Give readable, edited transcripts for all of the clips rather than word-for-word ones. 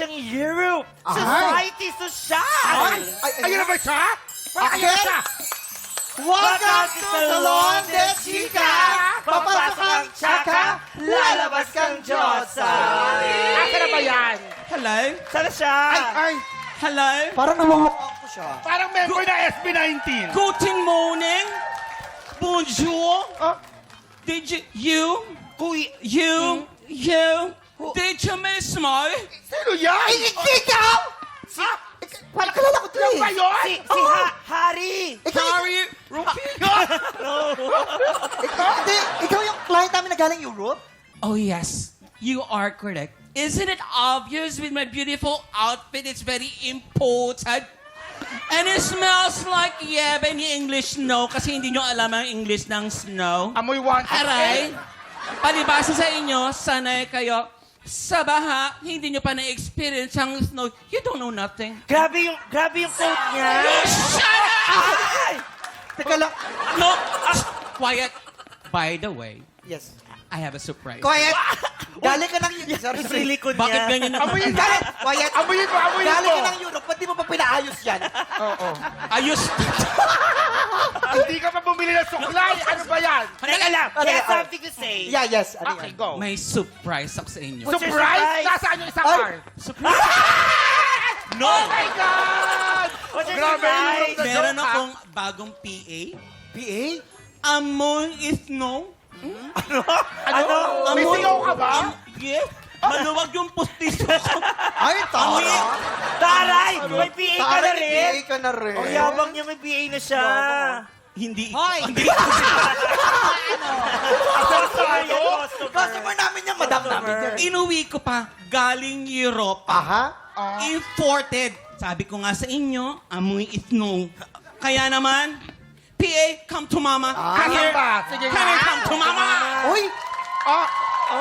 siyang Europe. Ay. Society, social. Ayun na ba siya? Ayun na siya! Welcome to Salon de Chica! Papasok kang tsaka, lalabas kang Diyosa! Asa na ba yan? Hello? Sana siya? Ay, Hello? Parang namumukhaan ko siya. parang member na SB19. Guten morning. Bonjour. Did you, did you miss me? Sino yan? Ikaw! Parang kilala ko ito Ano ba eh. yun? Si Harry! Harry, Ikaw yung client namin na galing Europe? Oh yes, you are correct. Isn't it obvious with my beautiful outfit? It's very important. And it smells like yebe ni English snow kasi hindi nyo alam ang English ng snow. Amoy one. Aray, palibasa sa inyo, sanay kayo sa baha, hindi nyo pa na-experience ang snow. You don't know nothing. Grabe yung coat niya. Shut up! Ay! Teka lang. No, quiet. By the way, Yes. I have a surprise. Quiet! Galing ka ng Europe. Yung sa likod Bakit niya. ganyan naman? Amoy Galing! Quiet! Amoyin mo, amoyin Galing mo. ka ng Europe. Ba't di mo pa pinaayos yan? Oo. Ayos. Hindi ka pa bumili ng suklay. Ano ba yan? Teka lang, Okay, he has okay. something to say. Yeah, yes. Ano Okay, yan? go. May surprise ako sa inyo. What's your Surprise? surprise? Nasaan yung isang Ay. car? No! Oh my God! What's your Grabe, surprise? yung joke, Meron ha? akong bagong PA. PA? Amoy snow. Ano? May Amoy- singaw ka ba? Yes. Maluwag yung pustiso. Ay, tara. Taray! May PA ka na Tara, rin! PA ka na rin. Ang yabang niya, may PA na siya. Hindi. Hoy! Hindi. Sorry, Customer namin yan, madam namin yan. Inuwi ko pa galing Europa. Aha? Imported. Sabi ko nga sa inyo, amoy snow. Kaya naman, PA, come to mama. Come Asan here. ba? Sige Come here, come to mama. Uy! Ah, Oh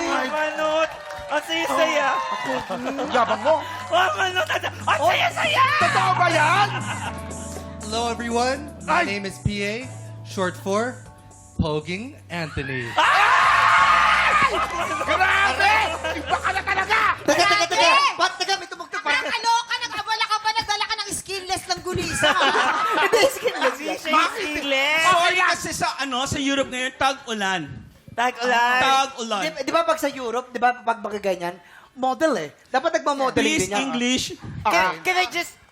my Manot! Ang saya-saya! yabang mo. Oh, Manot! Ang saya-saya! Totoo ba yan? Hello, everyone. My Ay! name is PA, short for Poging Anthony. Grabe! Iba ka na talaga! Teka. Ba't teka, may tumugtog parang... Nakakaloka, nag-abala ka pa, nagdala ka ng skinless ng gulisa. Hindi, skinless Hindi yan. siya yung singlet! Actually, kasi sa Europe ngayon, tag-ulan. Tag-ulan! Tag-ulan. Di ba pag sa Europe, di ba pag ganyan, model eh. Dapat nagmamodeling Please, din yan. English. Can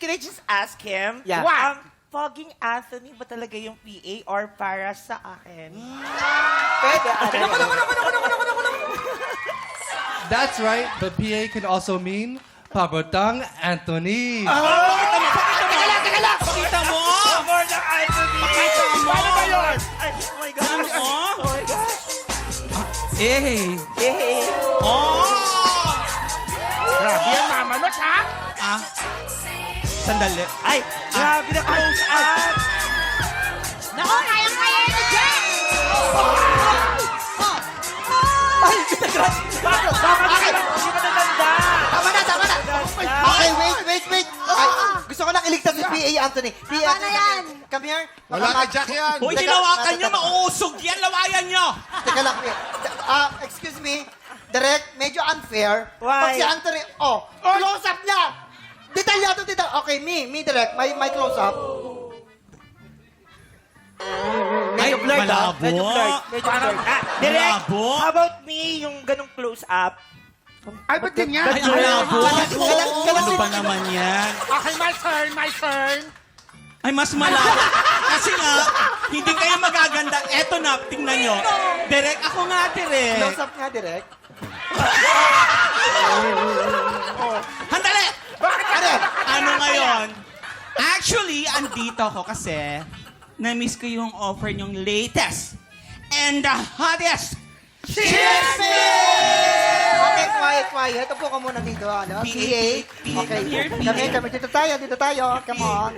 I just ask him? Yeah. What? Fogging Anthony ba talaga yung PA or para sa akin? Pwede. That's right, but PA can also mean Pabotang Anthony. Teka lang! Pakita mo! More than Anthony! Pakita mo! Paano ba yun? Ay, oh my God! Ano mo? Oh my God! Eh. Eh, Oh! Grabe yan, mamanot, ha? Ah. Sandali. Ay, grabe na close up! Naku, kayang-kaya na dyan! Ay, teka. Tama na! Hindi ba natanda? Tama na. Okay, wait. Okay, gusto ko lang iligtas si PA Anthony. PA Tama na yan. Come here. Wala ka, Jack yan. Hoy, Teka, hinawakan nyo, teka. mauusog yan. Lawayan nyo. Teka lang. Excuse me. Direct, medyo unfair. Why? Pag si Anthony, close up niya. Detalyado. Okay, me direct. My close up. Ay, Medyo blurred, ah. malabo. Medyo blurred. Direct, Malabo. how about me, yung ganong close up? Ay, ba't ganyan? Ay, ang labo. Galang- Ano ba naman yan? Okay, my turn. Ay, mas malabo. Kasi nga, hindi kayo magaganda. Eto na, tingnan nyo. Direk, ako nga, direk. Close up nga, direct. Handali! Bakit ka na Ano ngayon? Actually, andito ako kasi na-miss ko yung offer nyong latest and the hottest. Cheers! Okay, quiet. Upo ka muna dito, ano? PA. Okay. Here, PA. Kami. Dito tayo. Come on.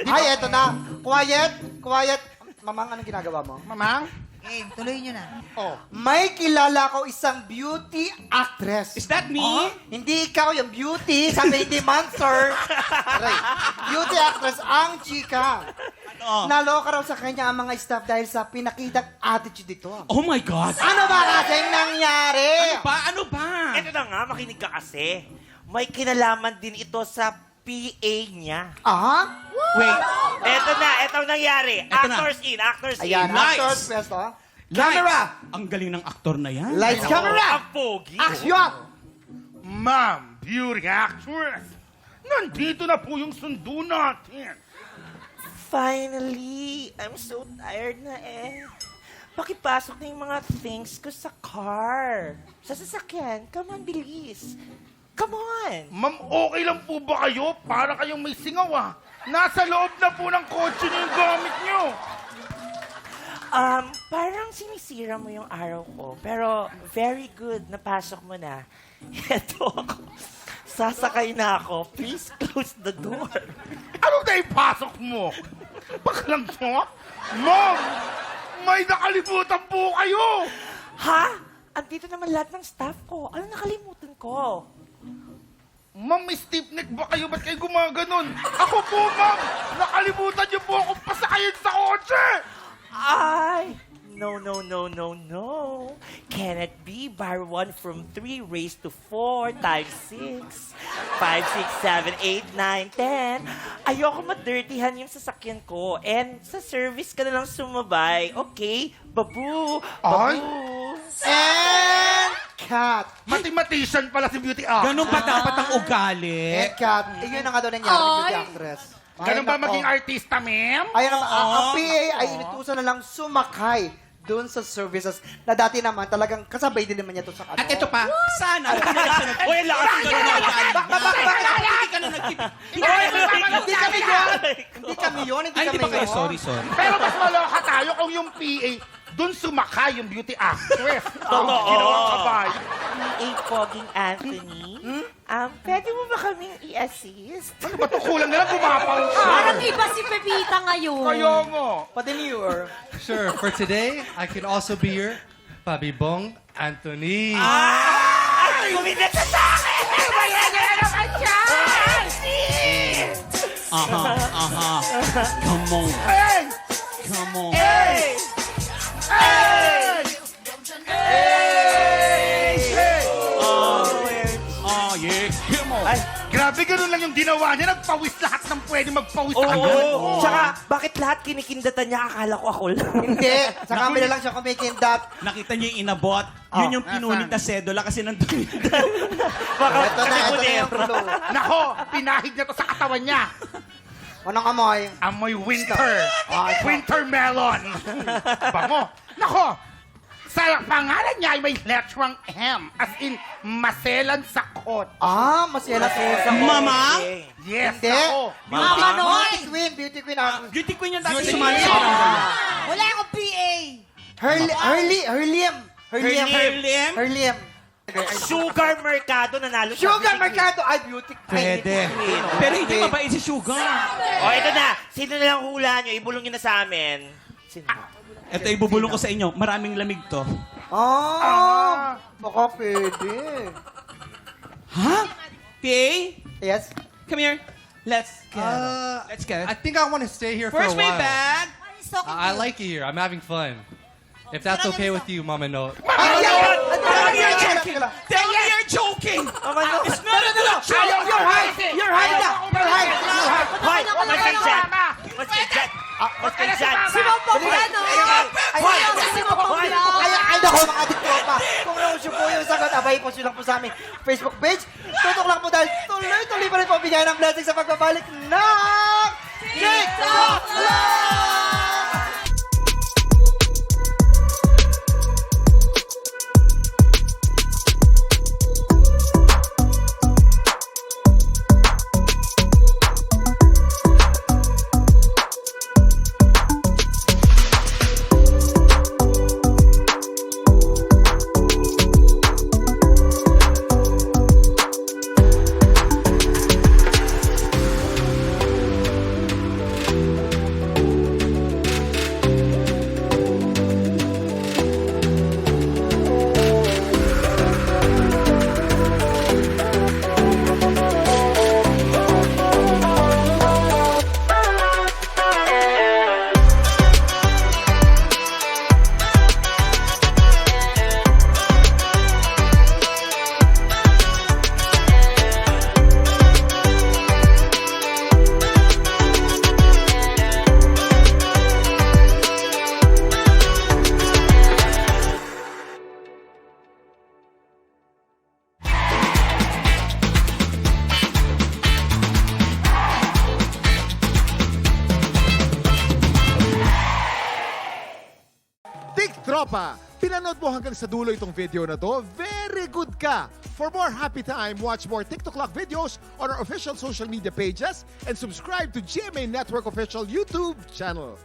Ay, eto na. Quiet. Mamang, anong ginagawa mo? Mamang? Eh, tuloy nyo na. May kilala ko isang beauty actress. Is that me? Hindi ikaw yung beauty. Sabi, hindi monster. Aray. Beauty actress ang chika. Oh. Naloka raw sa kanya ang mga staff dahil sa pinakitang attitude dito. Oh my God. Ano ba kasing nangyari? Ano ba? Ito na nga, makinig ka kasi. May kinalaman din ito sa PA niya. Ah? Wait. Ito ang nangyari. Eto na. Actors in. Ayan, Nice. actors best, oh. Camera! Ang galing ng aktor na yan. Lights, camera! Ang pogi. Action! Ma'am, beauty actress. Nandito na po yung sundo natin. Finally, I'm so tired na eh. Pakipasok na yung mga things ko sa car. Sa sasakyan. Come on, bilis. Come on. Ma'am, okay lang po ba kayo? Para kayong may singaw ah. Nasa loob na po ng kotse niyo yung gamit niyo. Parang sinisira mo yung araw ko. Pero very good, napasok mo na. Eto ako. Sasakay na ako. Please close the door. Anong naipasok mo? Baklang to? Ma'am, may nakalimutan po kayo. Ha? Andito naman lahat ng staff ko. Ano nakalimutan ko? Ma'am, may stiff neck ba kayo? Ba't kayo gumaganon? Ako po, ma'am. Nakalimutan niyo po akong pasakayin sa kotse. Ay! No. Can it be bar 1 from 3 raised to 4 times 6? 5, 6, 7, 8, 9, 10. Ayoko madirtihan yung sasakyan ko. And sa service ka na lang sumabay. Okay? Babu! Ay. And cut! Mathematician pala si beauty actress. Ganun ba dapat ang ugali? And cut. Yun na nga daw nangyari Ay. with the actress. Ganun ba Ay, nako. maging artista, ma'am? Ayun naman, ang PA ay inutusan na lang sumakay doon sa services na dati naman talagang kasabay din naman niya to sa At ito pa, sana, hindi Uy, lakas ka na nag-ugali. Hindi ka na Hindi kami yun! Hindi kami yun! Ay, hindi ba kayo? Sorry. Pero mas maloka tayo kung yung PA dun sumakay yung beauty actress. Totoo. Ginawang kabay. Poging Anthony. Pwede mo ba kaming i-assist? Ano ba ito? Kulang na lang bumapaw siya. Parang iba si Pepita ngayon. Kayo nga. Pa-demure. Sure, for today, I can also be your Pabibong Anthony. Ay! Kumilit sa akin! Aha. Come on. Hey! Come on. Hey! Hey! Hey! Hey! Oh, yeah. Come on. Ay, Grabe, ganun lang yung ginawa niya. Nagpawis lahat ng pwede magpawis oo. sa kanya. Tsaka, bakit lahat kinikindatan niya? Akala ko ako lang. Hindi. Sa camera lang siya kumikindat. Nakita niyo yung inabot. Yun yung pinunit na sedula kasi nandun. Baka Ito na yung clue. Nako, pinahid niya to sa katawan niya. Anong amoy? Amoy winter. Ah, ito. Winter melon. Bango. Nako, sa pangalan niya ay may letrang M. As in, maselan sakot. Ah, masela sa Mamang? Yes, Hindi. nako. Mama Noy! Beauty queen. Ah, Beauty queen yung dati Beauty sumali queen. sa barangay. Wala akong PA. Herliam. Herliam? Sugar Mercado nanalo siya. Sugar Mercado. Ay, beauty queen. Pwede. Pero hindi mabait si Sugar. O, ito na. Sino na lang hula nyo? Ibulong nyo na sa amin. Sino? Ito, ibubulong ko sa inyo. Maraming lamig to. Ah, baka pwede. Ha? PA? Yes. Come here. Let's get. I think I want to stay here for Where's a my while. bag? It's okay. I like it here. I'm having fun. If that's okay with you, Mama No. Ay, Tell me you're ay, joking. Tell me you're joking. Mama, It's not a joke. You're high. You're high na. You're high. You're high. Hoy! Mas ka dyan! Mas ka dyan! Mas ka dyan! Si Ma'am Poblano. Hoy! Si Ma'am Poblano. Ay, nako mga tiktropa. Kung nausyo po yung sagot, abay po silang po sa aming Facebook page. Tutok lang po dahil tuloy-tuloy pa rin po bigay ng blessing sa pagbabalik ng TikTok Live! Tropa, pinanood mo hanggang sa dulo itong video na to, very good ka! For more happy time, watch more TikTok Clock videos on our official social media pages and subscribe to GMA Network official YouTube channel.